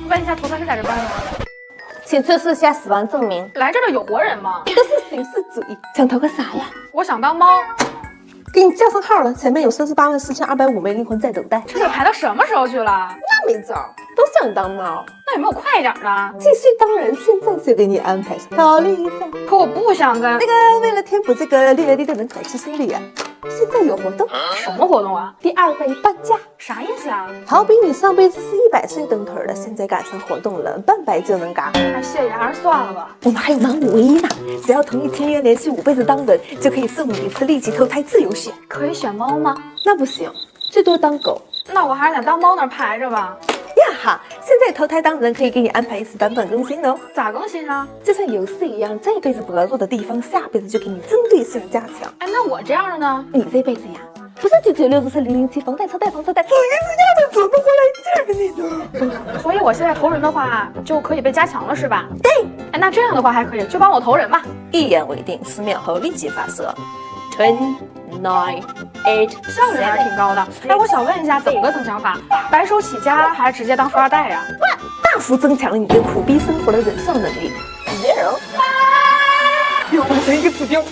问一下，投胎是在这办的吗？请出示下死亡证明。来这的有活人吗？这是形式主义，想投个啥呀？我想当猫。给你叫上号了，前面有384205枚灵魂在等待。这得排到什么时候去了？那没招，都想当猫。那有没有快一点的？继续当然，现在就给你安排考虑一下。可我不想跟那个，为了填补这个绿油的人口吃心理啊，现在有活动。什么活动啊？第2倍半价。啥意思啊？好比你上辈子是100岁蹬腿的，现在赶上活动了，半白就能嘎。那谢谢，还是算了吧。我们还有盲五唯一呢，只要同意签约连续5辈子当人，就可以送你一次立即投胎自由选。可以选猫吗？那不行，最多当狗。那我还是在当猫那儿排着吧。呀哈！现在投胎当人可以给你安排一次版本更新哦。咋更新啊？就像游戏一样，这辈子薄弱的地方，下辈子就给你针对性加强。哎，那我这样的呢？你这辈子呀，不是9964007房贷车贷房车贷，这一次要的怎么回来劲儿呢？所以我现在投人的话，就可以被加强了，是吧？对。哎，那这样的话还可以，就帮我投人吧。一言为定，10秒后立即发射。10、9、8，效率还是挺高的。哎，我想问一下，怎么个增强法？白手起家还是直接当富二代呀？大幅增强了你对苦逼生活的忍受能力。0，要完成一个指标。